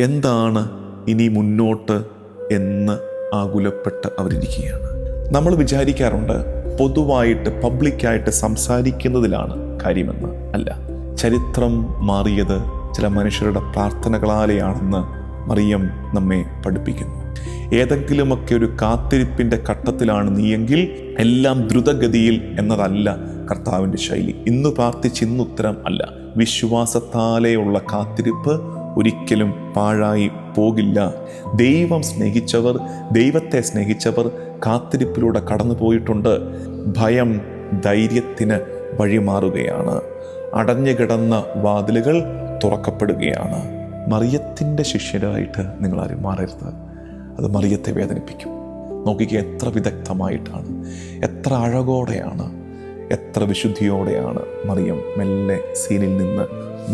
എന്താണ് ഇനി മുന്നോട്ട് എന്ന് ആകുലപ്പെട്ട് അവരിയ്ക്കുകയാണ്. നമ്മൾ വിചാരിക്കാറുണ്ട് പൊതുവായിട്ട് പബ്ലിക്കായിട്ട് സംസാരിക്കുന്നതിലാണ് കാര്യമെന്ന്. അല്ല, ചരിത്രം മാറിയത് ചില മനുഷ്യരുടെ പ്രാർത്ഥനകളാലെയാണെന്ന് മറിയം നമ്മെ പഠിപ്പിക്കുന്നു. ഏതെങ്കിലുമൊക്കെ ഒരു കാത്തിരിപ്പിൻ്റെ ഘട്ടത്തിലാണ് നീയെങ്കിൽ എല്ലാം ദ്രുതഗതിയിൽ എന്നതല്ല കർത്താവിൻ്റെ ശൈലി. ഇന്ന് പ്രാർത്ഥിച്ച് ഇന്നുത്തരം അല്ല. വിശ്വാസത്താലെയുള്ള കാത്തിരിപ്പ് ഒരിക്കലും പാഴായി പോകില്ല. ദൈവത്തെ സ്നേഹിച്ചവർ കാത്തിരിപ്പിലൂടെ കടന്നു പോയിട്ടുണ്ട്. ഭയം ധൈര്യത്തിന് വഴിമാറുകയാണ്. അടഞ്ഞുകിടന്ന വാതിലുകൾ തുറക്കപ്പെടുകയാണ്. മറിയത്തിൻ്റെ ശിഷ്യരായിട്ട് നിങ്ങളാരും മാറരുത്. അത് മറിയത്തെ വേദനിപ്പിക്കും. നോക്കിക്കുക, എത്ര വിദഗ്ധമായിട്ടാണ്, എത്ര അഴകോടെയാണ്, എത്ര വിശുദ്ധിയോടെയാണ് മറിയം മെല്ലെ സീനിൽ നിന്ന്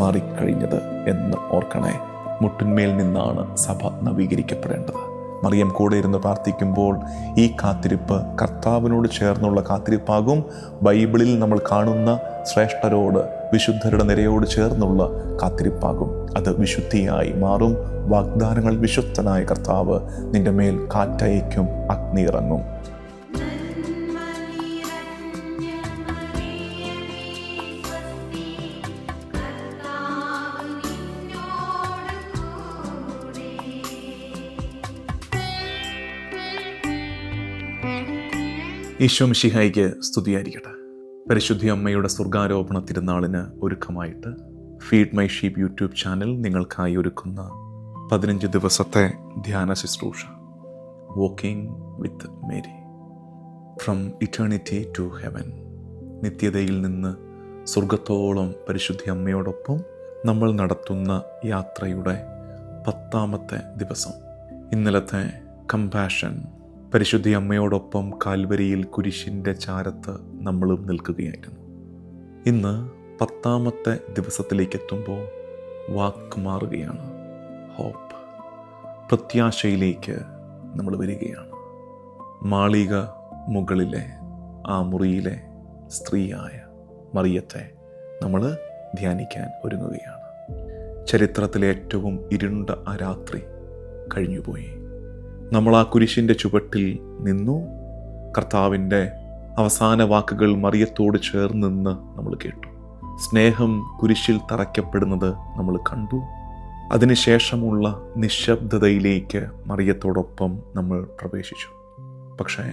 മാറിക്കഴിഞ്ഞത് എന്ന് ഓർക്കണേ. മുട്ടിന്മേൽ നിന്നാണ് സഭ നവീകരിക്കപ്പെടേണ്ടത്. മറിയം കൂടെ ഇരുന്ന് പ്രാർത്ഥിക്കുമ്പോൾ ഈ കാത്തിരിപ്പ് കർത്താവിനോട് ചേർന്നുള്ള കാത്തിരിപ്പാകും. ബൈബിളിൽ നമ്മൾ കാണുന്ന ശ്രേഷ്ഠരോട്, വിശുദ്ധരുടെ നിരയോട് ചേർന്നുള്ള കാത്തിരിപ്പാകും. അത് വിശുദ്ധിയായി മാറും. വാഗ്ദാനങ്ങൾ വിശ്വസ്തനായ കർത്താവ് നിന്റെ മേൽ കാറ്റയക്കും, അഗ്നി ഇറങ്ങും. ഈശോ മിശിഹായിക്ക് സ്തുതിയായിരിക്കട്ടെ. പരിശുദ്ധി അമ്മയുടെ സ്വർഗാരോപണ തിരുനാളിന് ഒരുക്കമായിട്ട് feed my sheep YouTube channel നിങ്ങൾക്കായി ഒരുക്കുന്ന 15 ദിവസത്തെ ധ്യാന ശുശ്രൂഷ, walking with Mary from eternity to heaven. നിത്യതയിൽ നിന്ന് സ്വർഗത്തോളം പരിശുദ്ധി അമ്മയോടൊപ്പം നമ്മൾ നടത്തുന്ന യാത്രയുടെ 10ാമത്തെ ദിവസം. ഇന്നലത്തെ കമ്പാഷൻ, പരിശുദ്ധി അമ്മയോടൊപ്പം കാൽവരിയിൽ കുരിശിൻ്റെ ചാരത്ത് നമ്മളും നിൽക്കുകയായിരുന്നു. ഇന്ന് 10ാമത്തെ ദിവസത്തിലേക്ക് എത്തുമ്പോൾ വാക്ക് മാറുകയാണ്. ഹോപ്പ്, പ്രത്യാശയിലേക്ക് നമ്മൾ വരികയാണ്. മാളിക മുകളിലെ ആ മുറിയിലെ സ്ത്രീയായ മറിയത്തെ നമ്മൾ ധ്യാനിക്കാൻ ഒരുങ്ങുകയാണ്. ചരിത്രത്തിലെ ഏറ്റവും ഇരുണ്ട ആ രാത്രി കഴിഞ്ഞുപോയി. നമ്മൾ ആ കുരിശിൻ്റെ ചുവട്ടിൽ നിന്നു. കർത്താവിൻ്റെ അവസാന വാക്കുകൾ മറിയത്തോട് ചേർന്ന് നിന്ന് നമ്മൾ കേട്ടു. സ്നേഹം കുരിശിൽ തറയ്ക്കപ്പെടുന്നത് നമ്മൾ കണ്ടു. അതിനുശേഷമുള്ള നിശബ്ദതയിലേക്ക് മറിയത്തോടൊപ്പം നമ്മൾ പ്രവേശിച്ചു. പക്ഷേ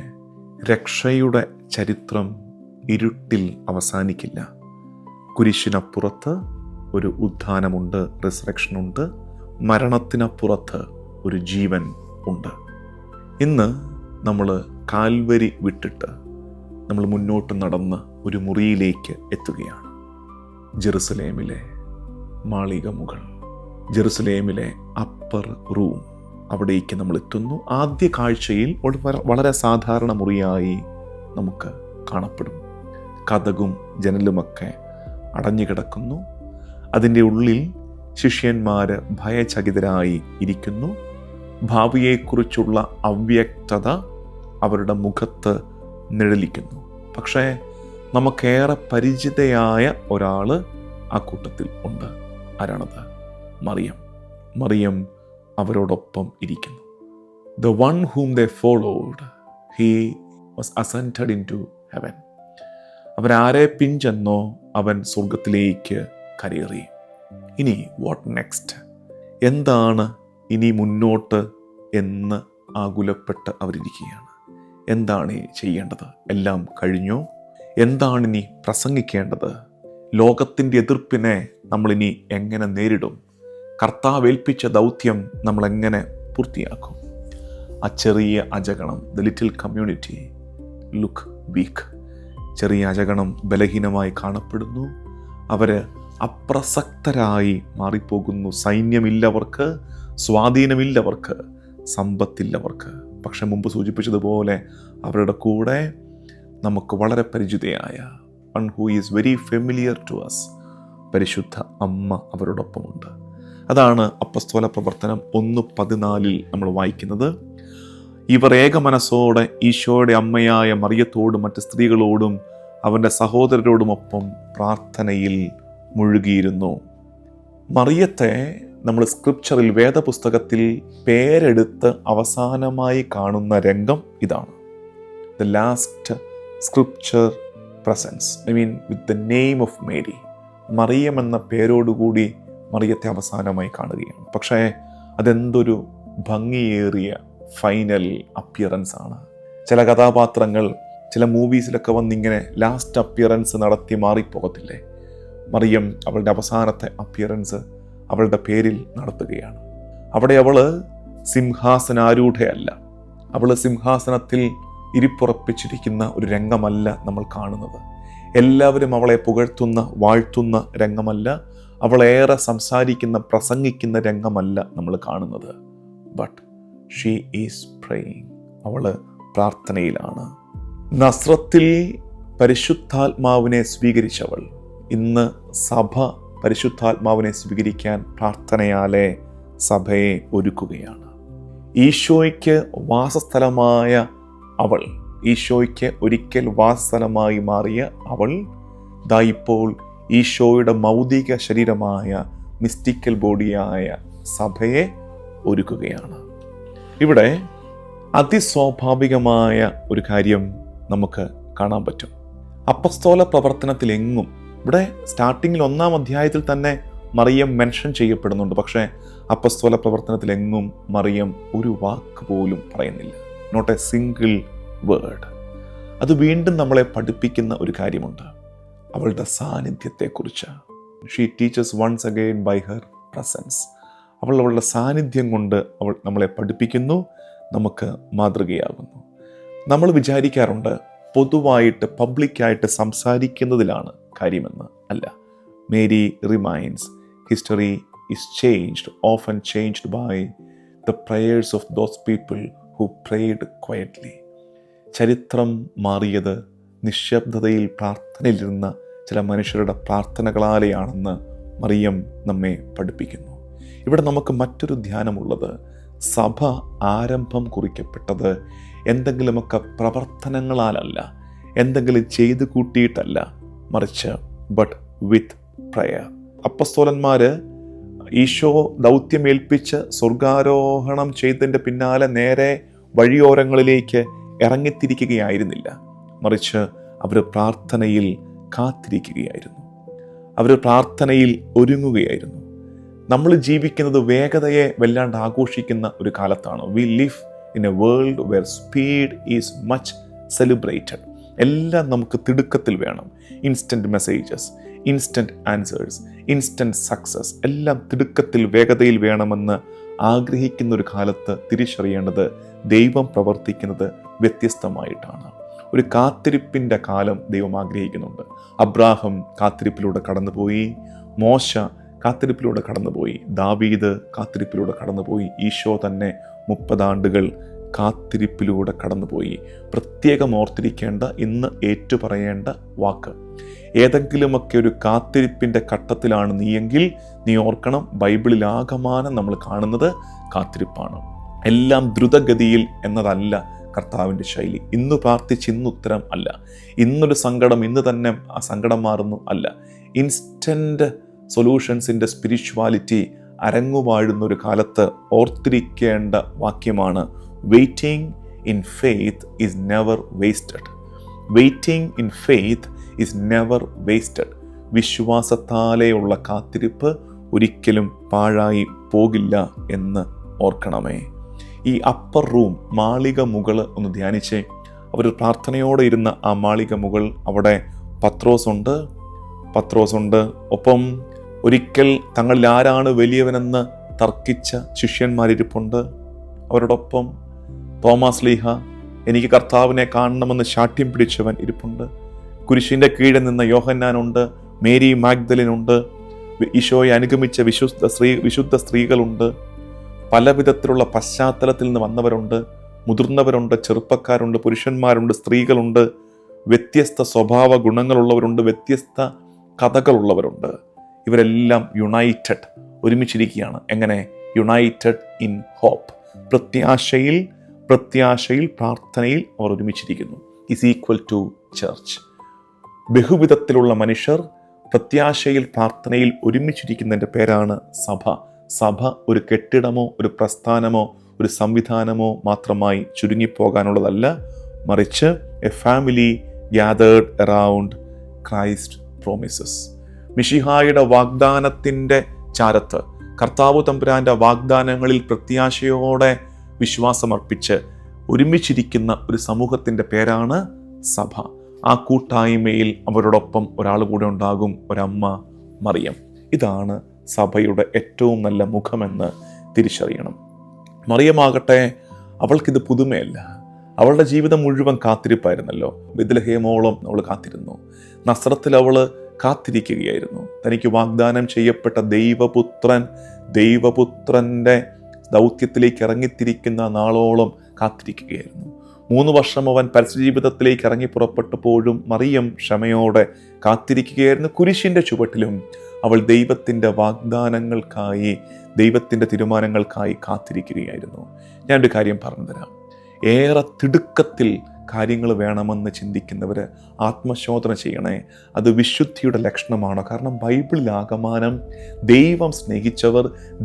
രക്ഷയുടെ ചരിത്രം ഇരുട്ടിൽ അവസാനിക്കില്ല. കുരിശിനപ്പുറത്ത് ഒരു ഉത്ഥാനമുണ്ട്, റിസറക്ഷനുണ്ട്. മരണത്തിനപ്പുറത്ത് ഒരു ജീവൻ ഉണ്ട്. ഇന്ന് നമ്മൾ കാൽവരി വിട്ടിട്ട് നമ്മൾ മുന്നോട്ട് നടന്ന് ഒരു മുറിയിലേക്ക് എത്തുകയാണ്. ജെറുസലേമിലെ മാളിക മുകൾ, ജെറുസലേമിലെ അപ്പർ റൂം, അവിടേക്ക് നമ്മൾ എത്തുന്നു. ആദ്യ കാഴ്ചയിൽ വളരെ സാധാരണ മുറിയായി നമുക്ക് കാണപ്പെടും. കതകും ജനലുമൊക്കെ അടഞ്ഞു കിടക്കുന്നു. അതിൻ്റെ ഉള്ളിൽ ശിഷ്യന്മാര് ഭയചകിതരായി ഇരിക്കുന്നു. ഭാവിയെക്കുറിച്ചുള്ള അവ്യക്തത അവരുടെ മുഖത്ത് നിഴലിക്കുന്നു. പക്ഷേ നമുക്കേറെ പരിചിതയായ ഒരാൾ ആ കൂട്ടത്തിൽ ഉണ്ട്. ആരാണത്? മറിയം. മറിയം അവരോടൊപ്പം ഇരിക്കുന്നു. The one whom they followed, he was ascended into heaven. അവരാരെ പിൻചെന്നോ അവൻ സ്വർഗത്തിലേക്ക് കരയേറി. ഇനി വാട്ട് നെക്സ്റ്റ്? എന്താണ് ഇനി മുന്നോട്ട് എന്ന് ആകുലപ്പെട്ട് അവരിയ്ക്കുകയാണ്. എന്താണ് ചെയ്യേണ്ടത്? എല്ലാം കഴിഞ്ഞോ? എന്താണിനി പ്രസംഗിക്കേണ്ടത്? ലോകത്തിൻ്റെ എതിർപ്പിനെ നമ്മളിനി എങ്ങനെ നേരിടും? കർത്താവ് ഏൽപ്പിച്ച ദൗത്യം നമ്മളെങ്ങനെ പൂർത്തിയാക്കും? ആ ചെറിയ അജഗണം, the little community look weak. ചെറിയ അജഗണം ബലഹീനമായി കാണപ്പെടുന്നു. അവർ അപ്രസക്തരായി മാറിപ്പോകുന്നു. സൈന്യമില്ലവർക്ക്, സ്വാധീനമില്ലവർക്ക്, സമ്പത്തില്ലവർക്ക്. പക്ഷെ മുമ്പ് സൂചിപ്പിച്ചതുപോലെ അവരുടെ കൂടെ നമുക്ക് വളരെ പരിചിതയായ one who is very familiar to us, പരിശുദ്ധ അമ്മ അവരോടൊപ്പമുണ്ട്. അതാണ് അപ്പസ്തോല പ്രവർത്തനം 1:14 നമ്മൾ വായിക്കുന്നത്. ഇവർ ഏക മനസ്സോടെ ഈശോയുടെ അമ്മയായ മറിയത്തോടും മറ്റ് സ്ത്രീകളോടും അവൻ്റെ സഹോദരരോടുമൊപ്പം പ്രാർത്ഥനയിൽ മുഴുകിയിരുന്നു. മറിയത്തെ നമ്മൾ സ്ക്രിപ്ചറിൽ വേദപുസ്തകത്തിൽ പേരെടുത്ത് അവസാനമായി കാണുന്ന രംഗം ഇതാണ്. The last scripture presence, with the name of Mary. Mariyam എന്ന പേരോടുകൂടി മറിയത്തെ അവസാനമായി കാണുകയാണ്. പക്ഷേ അതെന്തൊരു ഭംഗിയേറിയ ഫൈനൽ അപ്പിയറൻസ് ആണ്. ചില കഥാപാത്രങ്ങൾ ചില മൂവീസിലൊക്കെ വന്നിങ്ങനെ ലാസ്റ്റ് അപ്പിയറൻസ് നടത്തി മാറിപ്പോകത്തില്ലേ? മറിയം അവളുടെ അവസാനത്തെ അപ്പിയറൻസ് അവളുടെ പേരിൽ നടത്തുകയാണ്. അവിടെ അവള് സിംഹാസനാരൂഢയല്ല, അവള് സിംഹാസനത്തിൽ ഇരിപ്പുറപ്പിച്ചിരിക്കുന്ന ഒരു രംഗമല്ല നമ്മൾ കാണുന്നത്. എല്ലാവരും അവളെ പുകഴ്ത്തുന്ന വാഴ്ത്തുന്ന രംഗമല്ല, അവളേറെ സംസാരിക്കുന്ന പ്രസംഗിക്കുന്ന രംഗമല്ല നമ്മൾ കാണുന്നത്. But she is praying. അവള് പ്രാർത്ഥനയിലാണ്. നസ്രത്തിൽ പരിശുദ്ധാത്മാവിനെ സ്വീകരിച്ചവൾ ഇന്ന് സഭ പരിശുദ്ധാത്മാവിനെ സ്വീകരിക്കാൻ പ്രാർത്ഥനയാലെ സഭയെ ഒരുക്കുകയാണ്. ഈശോയ്ക്ക് വാസസ്ഥലമായ അവൾ, ഈശോയ്ക്ക് ഒരിക്കൽ വാസസ്ഥലമായി മാറിയ അവൾ ദാ ഇപ്പോൾ ഈശോയുടെ മൗതിക ശരീരമായ മിസ്റ്റിക്കൽ ബോഡിയായ സഭയെ ഒരുക്കുകയാണ്. ഇവിടെ അതിസ്വാഭാവികമായ ഒരു കാര്യം നമുക്ക് കാണാൻ പറ്റും. അപ്പസ്തോല പ്രവർത്തനത്തിലെങ്ങും, ഇവിടെ സ്റ്റാർട്ടിങ്ങിൽ 1-ാം അധ്യായത്തിൽ തന്നെ മറിയം മെൻഷൻ ചെയ്യപ്പെടുന്നുണ്ട്. പക്ഷേ അപ്പസ്തോല പ്രവർത്തനത്തിലെങ്ങും മറിയം ഒരു വാക്ക് പോലും പറയുന്നില്ല. Not a single word. അത് വീണ്ടും നമ്മളെ പഠിപ്പിക്കുന്ന ഒരു കാര്യമുണ്ട്, അവളുടെ സാന്നിധ്യത്തെക്കുറിച്ച്. She teaches once again by her presence. അവളുടെ സാന്നിധ്യം കൊണ്ട് അവൾ നമ്മളെ പഠിപ്പിക്കുന്നു, നമുക്ക് മാതൃകയാകുന്നു. നമ്മൾ വിചാരിക്കാറുണ്ട് പൊതുവായിട്ട് പബ്ലിക്കായിട്ട് സംസാരിക്കുന്നതിലാണ് കാര്യമെന്ന്. അല്ല. Mary reminds history is changed, often changed by the prayers of those people who prayed quietly. ചരിത്രം മാറിയത് നിശബ്ദതയിൽ പ്രാർത്ഥനയിലിരുന്ന ചില മനുഷ്യരുടെ പ്രാർത്ഥനകളാലെയാണെന്ന് മറിയം നമ്മെ പഠിപ്പിക്കുന്നു. ഇവിടെ നമുക്ക് മറ്റൊരു ധ്യാനമുള്ളത്, സഭ ആരംഭം കുറിക്കപ്പെട്ടത് എന്തെങ്കിലുമൊക്കെ പ്രവർത്തനങ്ങളാലല്ല, എന്തെങ്കിലും ചെയ്തു കൂട്ടിയിട്ടല്ല, മറിച്ച് ബട്ട് വിത്ത് പ്രയർ. അപ്പസ്തോലന്മാര് ഈശോ ദൗത്യമേൽപ്പിച്ച് സ്വർഗാരോഹണം ചെയ്തതിൻ്റെ പിന്നാലെ നേരെ വഴിയോരങ്ങളിലേക്ക് ഇറങ്ങിത്തിരിക്കുകയായിരുന്നില്ല, മറിച്ച് അവർ പ്രാർത്ഥനയിൽ കാത്തിരിക്കുകയായിരുന്നു, അവർ പ്രാർത്ഥനയിൽ ഒരുങ്ങുകയായിരുന്നു. നമ്മൾ ജീവിക്കുന്നത് വേഗതയെ വല്ലാണ്ട് ആഘോഷിക്കുന്ന ഒരു കാലത്താണ്. We live in A world wear speed is much celebrated. എല്ലാം നമുക്ക് തിടുക്കത്തിൽ വേണം. Instant messages, instant answers, instant success, എല്ലാം തിടുക്കത്തിൽ വേഗതയിൽ വേണമെന്ന് ആഗ്രഹിക്കുന്ന ഒരു കാലത്ത് തിരിച്ചറിയേണ്ടത് ദൈവം പ്രവർത്തിക്കുന്നത് വ്യത്യസ്തമായിട്ടാണ്. ഒരു കാത്തിരിപ്പിൻ്റെ കാലം ദൈവം ആഗ്രഹിക്കുന്നുണ്ട്. അബ്രാഹം കാത്തിരിപ്പിലൂടെ കടന്നുപോയി, മോശ കാത്തിരിപ്പിലൂടെ കടന്നുപോയി, ദാവീദ് കാത്തിരിപ്പിലൂടെ കടന്നുപോയി, ഈശോ തന്നെ 30 ആണ്ടുകൾ കാത്തിരിപ്പിലൂടെ കടന്നുപോയി. പ്രത്യേകം ഓർത്തിരിക്കേണ്ട, ഇന്ന് ഏറ്റുപറയേണ്ട വാക്ക്, ഏതെങ്കിലുമൊക്കെ ഒരു കാത്തിരിപ്പിൻ്റെ ഘട്ടത്തിലാണ് നീയെങ്കിൽ നീ ഓർക്കണം, ബൈബിളിൽ ആകമാനം നമ്മൾ കാണുന്നത് കാത്തിരിപ്പാണ്. എല്ലാം ദ്രുതഗതിയിൽ എന്നതല്ല കർത്താവിൻ്റെ ശൈലി. ഇന്ന് പ്രാർത്ഥിച്ച് ഇന്ന് ഉത്തരം അല്ല, ഇന്നൊരു സങ്കടം ഇന്ന് തന്നെ ആ സങ്കടം മാറുന്നു അല്ല. ഇൻസ്റ്റൻറ്റ് സൊല്യൂഷൻസിൻ്റെ സ്പിരിച്വാലിറ്റി അരങ്ങുവാഴുന്ന ഒരു കാലത്ത് ഓർത്തിരിക്കേണ്ട വാക്യമാണ്, waiting in faith is never wasted. Waiting in faith is never wasted. വിശ്വാസത്താലെയുള്ള കാത്തിരിപ്പ് ഒരിക്കലും പാഴായി പോകില്ല എന്ന് ഓർക്കണമേ. ഈ അപ്പർ റൂം, മാളിക മുകൾ ഒന്ന് ധ്യാനിച്ചേ. അവർ പ്രാർത്ഥനയോടെ ഇരുന്ന ആ മാളിക മുകൾ, അവിടെ പത്രോസുണ്ട്. ഒപ്പം ഒരിക്കൽ തങ്ങളിൽ ആരാണ് വലിയവനെന്ന് തർക്കിച്ച ശിഷ്യന്മാരിരിപ്പുണ്ട്. അവരോടൊപ്പം തോമാസ് ലീഹ, എനിക്ക് കർത്താവിനെ കാണണമെന്ന് ശാഠ്യം പിടിച്ചവൻ ഇരിപ്പുണ്ട്. കുരിശിൻ്റെ കീഴിൽ നിന്ന യോഹന്നാനുണ്ട്, മേരി മാഗ്ദലിനുണ്ട്, ഈശോയെ അനുഗമിച്ച വിശുദ്ധ സ്ത്രീകളുണ്ട്. പല വിധത്തിലുള്ള പശ്ചാത്തലത്തിൽ നിന്ന് വന്നവരുണ്ട്, മുതിർന്നവരുണ്ട്, ചെറുപ്പക്കാരുണ്ട്, പുരുഷന്മാരുണ്ട്, സ്ത്രീകളുണ്ട്, വ്യത്യസ്ത സ്വഭാവ ഗുണങ്ങളുള്ളവരുണ്ട്, വ്യത്യസ്ത കഥകളുള്ളവരുണ്ട്. ഇവരെല്ലാം യുണൈറ്റഡ്, ഒരുമിച്ചിരിക്കുകയാണ്. എങ്ങനെ? United in hope. പ്രത്യാശയിൽ പ്രാർത്ഥനയിൽ അവർ ഒരുമിച്ചിരിക്കുന്നു. Is equal to church. ബഹുവിധത്തിലുള്ള മനുഷ്യർ പ്രത്യാശയിൽ പ്രാർത്ഥനയിൽ ഒരുമിച്ചിരിക്കുന്നതിൻ്റെ പേരാണ് സഭ. സഭ ഒരു കെട്ടിടമോ ഒരു പ്രസ്ഥാനമോ ഒരു സംവിധാനമോ മാത്രമായി ചുരുങ്ങിപ്പോകാനുള്ളതല്ല, മറിച്ച് A family gathered around Christ promises. മിശിഹായുടെ വാഗ്ദാനത്തിൻ്റെ ചാരത്ത്, കർത്താവ് തമ്പുരാൻ്റെ വാഗ്ദാനങ്ങളിൽ പ്രത്യാശയോടെ വിശ്വാസമർപ്പിച്ച് ഒരുമിച്ചിരിക്കുന്ന ഒരു സമൂഹത്തിൻ്റെ പേരാണ് സഭ. ആ കൂട്ടായ്മയിൽ അവരോടൊപ്പം ഒരാൾ കൂടെ ഉണ്ടാകും, ഒരമ്മ മറിയം. ഇതാണ് സഭയുടെ ഏറ്റവും നല്ല മുഖമെന്ന് തിരിച്ചറിയണം. മറിയമാകട്ടെ, അവൾക്കിത് പുതുമയല്ല. അവളുടെ ജീവിതം മുഴുവൻ കാത്തിരിപ്പായിരുന്നല്ലോ. ബെത്ലഹേമോളം അവൾ കാത്തിരുന്നു. നസ്രത്തിൽ അവൾ കാത്തിരിക്കുകയായിരുന്നു. തനിക്ക് വാഗ്ദാനം ചെയ്യപ്പെട്ട ദൈവപുത്രൻ്റെ ദൗത്യത്തിലേക്ക് ഇറങ്ങിത്തിരിക്കുന്ന നാളോളം കാത്തിരിക്കുകയായിരുന്നു. 3 വർഷം അവൻ പരസ്യജീവിതത്തിലേക്ക് ഇറങ്ങി പുറപ്പെട്ടപ്പോഴും മറിയം ക്ഷമയോടെ കാത്തിരിക്കുകയായിരുന്നു. കുരിശിൻ്റെ ചുവട്ടിലും അവൾ ദൈവത്തിൻ്റെ വാഗ്ദാനങ്ങൾക്കായി, ദൈവത്തിൻ്റെ തീരുമാനങ്ങൾക്കായി കാത്തിരിക്കുകയായിരുന്നു. ഞാനൊരു കാര്യം പറഞ്ഞു തരാം. ഏറെ തിടുക്കത്തിൽ കാര്യങ്ങൾ വേണമെന്ന് ചിന്തിക്കുന്നവർ ആത്മശോധന ചെയ്യണേ. അത് വിശുദ്ധിയുടെ ലക്ഷണമാണ്. കാരണം ബൈബിളിൽ ആകമാനം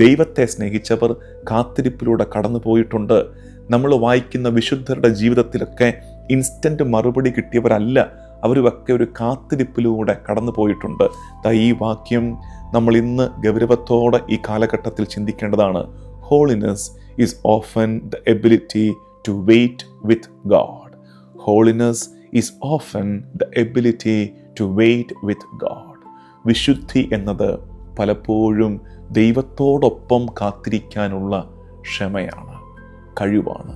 ദൈവത്തെ സ്നേഹിച്ചവർ കാത്തിരിപ്പിലൂടെ കടന്നു പോയിട്ടുണ്ട്. നമ്മൾ വായിക്കുന്ന വിശുദ്ധരുടെ ജീവിതത്തിലൊക്കെ ഇൻസ്റ്റന്റ് മറുപടി കിട്ടിയവരല്ല. അവരൊക്കെ ഒരു കാത്തിരിപ്പിലൂടെ കടന്നു പോയിട്ടുണ്ട്. ഈ വാക്യം നമ്മൾ ഇന്ന് ഗൗരവത്തോടെ ഈ കാലഘട്ടത്തിൽ ചിന്തിക്കേണ്ടതാണ്. Holiness is often the ability to wait with God. Holiness is often the ability to wait with God. വിശുദ്ധി എന്നത് പലപ്പോഴും ദൈവത്തോടൊപ്പം കാത്തിരിക്കാനുള്ള ക്ഷമയാണ്, കഴിവാണ്.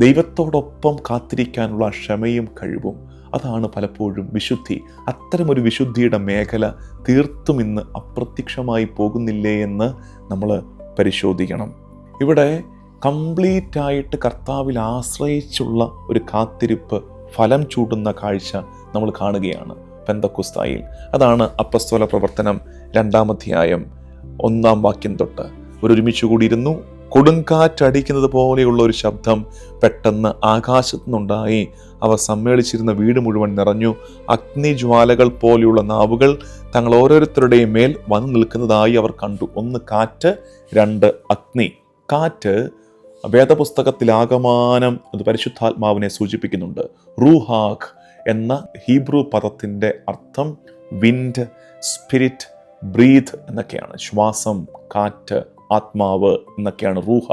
ദൈവത്തോടൊപ്പം കാത്തിരിക്കാനുള്ള ക്ഷമയും കഴിവും, അതാണ് പലപ്പോഴും വിശുദ്ധി. അത്തരമൊരു വിശുദ്ധിയുടെ മേഖല തീർത്തും ഇന്ന് അപ്രത്യക്ഷമായി പോകുന്നില്ലേ എന്ന് നമ്മൾ പരിശോധിക്കണം. ഇവിടെ കംപ്ലീറ്റ് ആയിട്ട് കർത്താവിൽ ആശ്രയിച്ചുള്ള ഒരു കാത്തിരിപ്പ് ഫലം ചൂടുന്ന കാഴ്ച നമ്മൾ കാണുകയാണ് പെന്തക്കോസ്തായിൽ. അതാണ് അപ്പസ്തോല പ്രവർത്തനം 2-ാം അധ്യായം 1-ാം വാക്യം തൊട്ട്. ഒരുമിച്ച് കൂടിയിരുന്നു. കൊടുങ്കാറ്റടിക്കുന്നത് പോലെയുള്ള ഒരു ശബ്ദം പെട്ടെന്ന് ആകാശത്തു നിന്നുണ്ടായി. അവ സമ്മേളിച്ചിരുന്ന വീട് മുഴുവൻ നിറഞ്ഞു. അഗ്നിജ്വാലകൾ പോലെയുള്ള നാവുകൾ തങ്ങൾ ഓരോരുത്തരുടെയും മേൽ വന്നു നിൽക്കുന്നതായി അവർ കണ്ടു. 1 കാറ്റ്, 2 അഗ്നി. കാറ്റ് വേദപുസ്തകത്തിലാകമാനം അത് പരിശുദ്ധാത്മാവിനെ സൂചിപ്പിക്കുന്നുണ്ട്. റൂഹാഖ് എന്ന ഹീബ്രു പദത്തിൻ്റെ അർത്ഥം വിൻഡ്, സ്പിരിറ്റ്, ബ്രീത്ത് എന്നൊക്കെയാണ്. ശ്വാസം, കാറ്റ്, ആത്മാവ് എന്നൊക്കെയാണ് റൂഹ.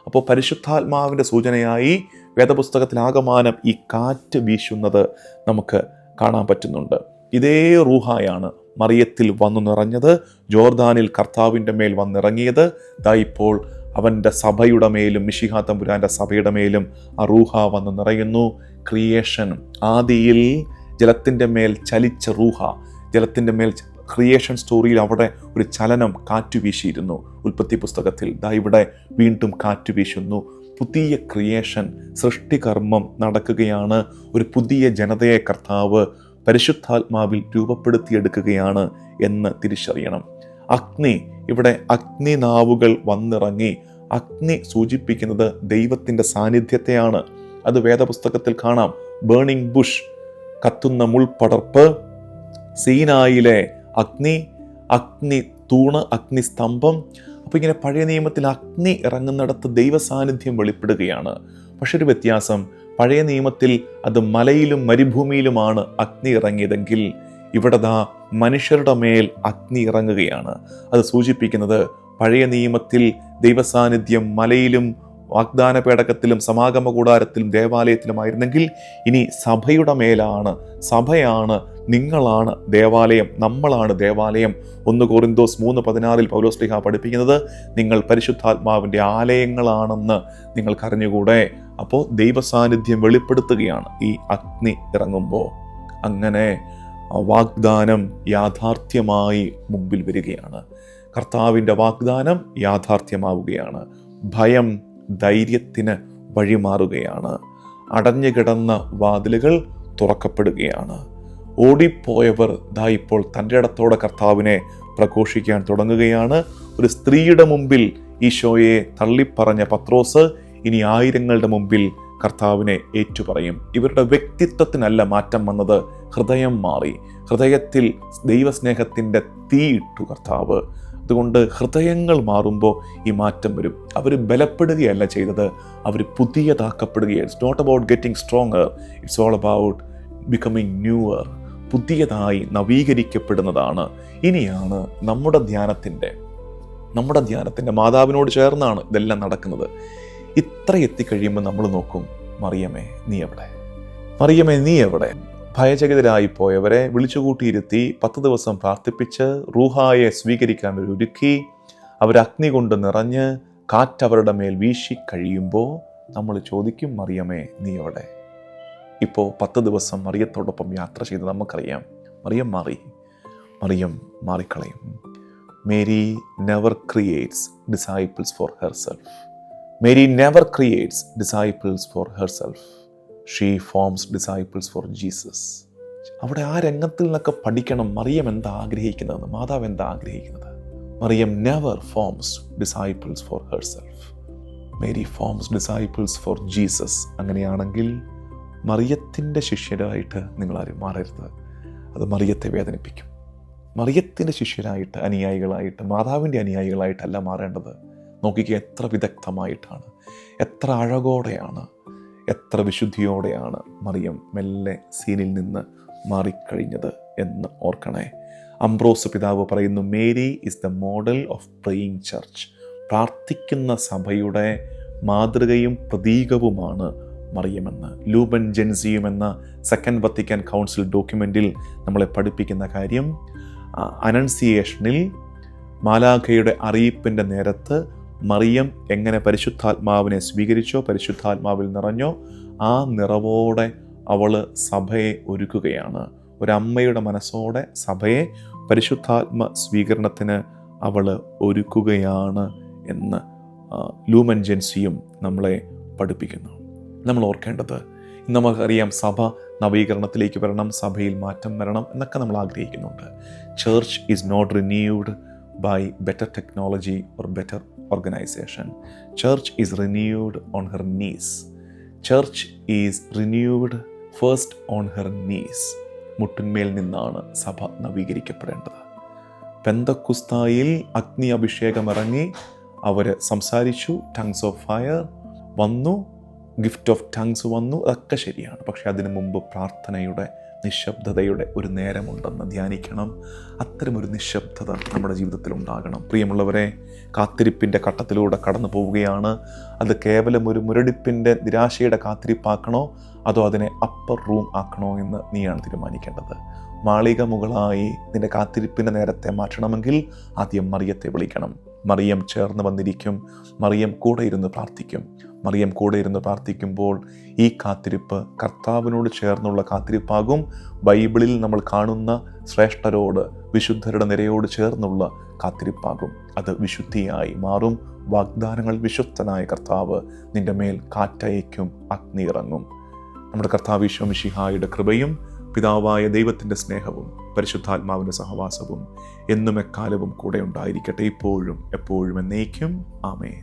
അപ്പോൾ പരിശുദ്ധാത്മാവിൻ്റെ സൂചനയായി വേദപുസ്തകത്തിലാകമാനം ഈ കാറ്റ് വീശുന്നത് നമുക്ക് കാണാൻ പറ്റുന്നുണ്ട്. ഇതേ റൂഹായാണ് മറിയത്തിൽ വന്നു നിറഞ്ഞത്, ജോർദാനിൽ കർത്താവിൻ്റെ മേൽ വന്നിറങ്ങിയത്. ഇപ്പോൾ അവൻ്റെ സഭയുടെ മേലും, മിശിഹാ തമ്പുരാൻ്റെ സഭയുടെ മേലും ആ റൂഹ വന്ന് നിറയുന്നു. ക്രിയേഷൻ, ആദിയിൽ ജലത്തിൻ്റെ മേൽ ചലിച്ച റൂഹ, ജലത്തിൻ്റെ മേൽ ക്രിയേഷൻ സ്റ്റോറിയിൽ അവിടെ ഒരു ചലനം കാറ്റു വീശിയിരുന്നു. ഉൽപ്പത്തി പുസ്തകത്തിൽ ഇവിടെ വീണ്ടും കാറ്റു വീശുന്നു. പുതിയ ക്രിയേഷൻ, സൃഷ്ടികർമ്മം നടക്കുകയാണ്. ഒരു പുതിയ ജനതയെ കർത്താവ് പരിശുദ്ധാത്മാവിൽ രൂപപ്പെടുത്തിയെടുക്കുകയാണ് എന്ന് തിരിച്ചറിയണം. അഗ്നി, ഇവിടെ അഗ്നിനാവുകൾ വന്നിറങ്ങി. അഗ്നി സൂചിപ്പിക്കുന്നത് ദൈവത്തിൻ്റെ സാന്നിധ്യത്തെയാണ്. അത് വേദപുസ്തകത്തിൽ കാണാം. ബേണിംഗ് ബുഷ്, കത്തുന്ന മുൾപടർപ്പ്. സീനായിലെ അഗ്നി തൂണ്, അഗ്നിസ്തംഭം. അപ്പോൾ ഇങ്ങനെ പഴയ നിയമത്തിൽ അഗ്നി ഇറങ്ങുന്നിടത്ത് ദൈവസാന്നിധ്യം വെളിപ്പെടുകയാണ്. പക്ഷെ ഒരു വ്യത്യാസം, പഴയ നിയമത്തിൽ അത് മലയിലും മരുഭൂമിയിലുമാണ് അഗ്നി ഇറങ്ങിയതെങ്കിൽ ഇവിടെ മനുഷ്യരുടെ മേൽ അഗ്നി ഇറങ്ങുകയാണ്. അത് സൂചിപ്പിക്കുന്നത് പഴയ നിയമത്തിൽ ദൈവസാന്നിധ്യം മലയിലും വാഗ്ദാന പേടകത്തിലും സമാഗമ കൂടാരത്തിലും ദേവാലയത്തിലുമായിരുന്നെങ്കിൽ ഇനി സഭയുടെ മേലാണ്. സഭയാണ്, നിങ്ങളാണ് ദേവാലയം, നമ്മളാണ് ദേവാലയം. 1 കൊറിന്തോസ് 3:16 പൗലോസ് ശ്ലീഹ പഠിപ്പിക്കുന്നത് നിങ്ങൾ പരിശുദ്ധാത്മാവിൻ്റെ ആലയങ്ങളാണെന്ന് നിങ്ങൾക്കറിഞ്ഞുകൂടെ. അപ്പോൾ ദൈവസാന്നിധ്യം വെളിപ്പെടുത്തുകയാണ് ഈ അഗ്നി ഇറങ്ങുമ്പോൾ. അങ്ങനെ വാഗ്ദാനം യാഥാർത്ഥ്യമായി മുമ്പിൽ വരികയാണ്. കർത്താവിൻ്റെ വാഗ്ദാനം യാഥാർത്ഥ്യമാവുകയാണ്. ഭയം ധൈര്യത്തിന് വഴിമാറുകയാണ്. അടഞ്ഞുകിടന്ന വാതിലുകൾ തുറക്കപ്പെടുകയാണ്. ഓടിപ്പോയവർ ഇപ്പോൾ തൻ്റെ ഇടത്തോടെ കർത്താവിനെ പ്രഘോഷിക്കാൻ തുടങ്ങുകയാണ്. ഒരു സ്ത്രീയുടെ മുമ്പിൽ ഈശോയെ തള്ളിപ്പറഞ്ഞ പത്രോസ് ഇനി ആയിരങ്ങളുടെ മുമ്പിൽ കർത്താവിനെ ഏറ്റുപറയും. ഇവരുടെ വ്യക്തിത്വത്തിനല്ല മാറ്റം വന്നത്, ഹൃദയം മാറി. ഹൃദയത്തിൽ ദൈവസ്നേഹത്തിൻ്റെ തീ ഇട്ടു കർത്താവ്. അതുകൊണ്ട് ഹൃദയങ്ങൾ മാറുമ്പോൾ ഈ മാറ്റം വരും. അവർ ബലപ്പെടുകയല്ല ചെയ്തത്, അവർ പുതിയതാക്കപ്പെടുകയാണ്. It's not about getting stronger, it's all about becoming newer. പുതിയതായി നവീകരിക്കപ്പെടുന്നതാണ്. ഇനിയാണ് നമ്മുടെ ധ്യാനത്തിൻ്റെ മാതാവിനോട് ചേർന്നാണ് ഇതെല്ലാം നടക്കുന്നത്. ഇത്ര എത്തിക്കഴിയുമ്പോൾ നമ്മൾ നോക്കും, മറിയമേ നീ എവിടെ, മറിയമേ നീ എവിടെ? ഭയചകിതരായി പോയവരെ വിളിച്ചുകൂട്ടിയിരുത്തി 10 ദിവസം പ്രാർത്ഥിപ്പിച്ച് റൂഹായെ സ്വീകരിക്കാൻ ഒരുക്കി, അവരഗ്നി കൊണ്ട് നിറഞ്ഞ് കാറ്റവരുടെ മേൽ വീശി കഴിയുമ്പോൾ നമ്മൾ ചോദിക്കും, മറിയമേ നീ എവിടെ? ഇപ്പോൾ 10 ദിവസം മറിയത്തോടൊപ്പം യാത്ര ചെയ്ത് നമുക്കറിയാം, മറിയം മാറിക്കളയും. Mary never creates disciples for herself. Mary never creates disciples for herself. She forms disciples for Jesus. അവിടെ ആ രംഗത്തിൽ നിന്നൊക്കെ പഠിക്കണം മറിയം എന്താ ആഗ്രഹിക്കുന്നതെന്ന്, മാതാവ് എന്താ ആഗ്രഹിക്കുന്നത്. Mariyam never forms disciples for herself. Mary forms disciples for Jesus. അങ്ങനെയാണെങ്കിൽ മറിയത്തിൻ്റെ ശിഷ്യരായിട്ട് നിങ്ങളാരും മാറരുത്. അത് മറിയത്തെ വേദനിപ്പിക്കും. മറിയത്തിൻ്റെ ശിഷ്യരായിട്ട്, അനുയായികളായിട്ട്, മാതാവിൻ്റെ അനുയായികളായിട്ടല്ല മാറേണ്ടത്. നോക്കിക്കുക, എത്ര വിദഗ്ധമായിട്ടാണ്, എത്ര അഴകോടെയാണ്, എത്ര വിശുദ്ധിയോടെയാണ് മറിയം മെല്ലെ സീനിൽ നിന്ന് മാറിക്കഴിഞ്ഞത് എന്ന് ഓർക്കണേ. അംബ്രോസ് പിതാവ് പറയുന്നു, Mary is the model of praying church. പ്രാർത്ഥിക്കുന്ന സഭയുടെ മാതൃകയും പ്രതീകവുമാണ് മറിയമെന്ന്. ലൂബൻ ജെൻസിയും എന്ന സെക്കൻഡ് വത്തിക്കാൻ കൗൺസിൽ ഡോക്യുമെൻറ്റിൽ നമ്മളെ പഠിപ്പിക്കുന്ന കാര്യം, അനൺസിയേഷനിൽ മാലാഖയുടെ അറിയിപ്പിൻ്റെ നേരത്ത് മറിയം എങ്ങനെ പരിശുദ്ധാത്മാവിനെ സ്വീകരിച്ചോ, പരിശുദ്ധാത്മാവിൽ നിറഞ്ഞോ, ആ നിറവോടെ അവൾ സഭയെ ഒരുക്കുകയാണ്. ഒരമ്മയുടെ മനസ്സോടെ സഭയെ പരിശുദ്ധാത്മ സ്വീകരണത്തിന് അവൾ ഒരുക്കുകയാണ് എന്ന് ലൂമൻ ജെൻസിയും നമ്മളെ പഠിപ്പിക്കുന്നു. നമ്മൾ ഓർക്കേണ്ടത്, നമുക്കറിയാം സഭ നവീകരണത്തിലേക്ക് വരണം, സഭയിൽ മാറ്റം വരണം എന്നൊക്കെ നമ്മൾ ആഗ്രഹിക്കുന്നുണ്ട്. Church is not renewed by better technology or better organisation. Church is renewed on her knees. Church is renewed first on her knees. മുട്ടിന്മേൽ നിന്നാണ് സഭ നവീകരിക്കപ്പെടേണ്ടത്. പെന്തക്കുസ്തായിൽ അഗ്നി അഭിഷേകം ഇറങ്ങി, അവർ സംസാരിച്ചു, ടങ്സ് ഓഫ് ഫയർ വന്നു, ഗിഫ്റ്റ് ഓഫ് ടങ്സ് വന്നു, അതൊക്കെ ശരിയാണ്. പക്ഷെ അതിനു മുമ്പ് പ്രാർത്ഥനയുടെ, നിശബ്ദതയുടെ ഒരു നേരമുണ്ടെന്ന് ധ്യാനിക്കണം. അത്തരമൊരു നിശബ്ദത നമ്മുടെ ജീവിതത്തിൽ ഉണ്ടാകണം. പ്രിയമുള്ളവരെ, കാത്തിരിപ്പിൻ്റെ ഘട്ടത്തിലൂടെ കടന്നു പോവുകയാണ്. അത് കേവലം ഒരു മുരടിപ്പിൻ്റെ, നിരാശയുടെ കാത്തിരിപ്പാക്കണോ അതോ അതിനെ അപ്പർ റൂം ആക്കണോ എന്ന് നീയാണ് തീരുമാനിക്കേണ്ടത്. മാളിക മുകളായി നിന്റെ കാത്തിരിപ്പിൻ്റെ നേരത്തെ മാറ്റണമെങ്കിൽ ആദ്യം മറിയത്തെ വിളിക്കണം. മറിയം ചേർന്ന് വന്നിരിക്കും. മറിയം കൂടെ ഇരുന്ന് പ്രാർത്ഥിക്കും. മറിയം കൂടെ ഇരുന്ന് പ്രാർത്ഥിക്കുമ്പോൾ ഈ കാത്തിരിപ്പ് കർത്താവിനോട് ചേർന്നുള്ള കാത്തിരിപ്പാകും. ബൈബിളിൽ നമ്മൾ കാണുന്ന ശ്രേഷ്ഠരോട്, വിശുദ്ധരുടെ നിരയോട് ചേർന്നുള്ള കാത്തിരിപ്പാകും. അത് വിശുദ്ധിയായി മാറും. വാഗ്ദാനങ്ങൾ വിശ്വസ്തനായ കർത്താവ് നിന്റെ മേൽ കാറ്റയക്കും, അഗ്നി ഇറങ്ങും. നമ്മുടെ കർത്താവ് ഈശോ മിശിഹായുടെ കൃപയും പിതാവായ ദൈവത്തിൻ്റെ സ്നേഹവും പരിശുദ്ധാത്മാവിൻ്റെ സഹവാസവും എന്നും എക്കാലവും കൂടെ ഉണ്ടായിരിക്കട്ടെ, ഇപ്പോഴും എപ്പോഴും എന്നേക്കും. ആമേൻ.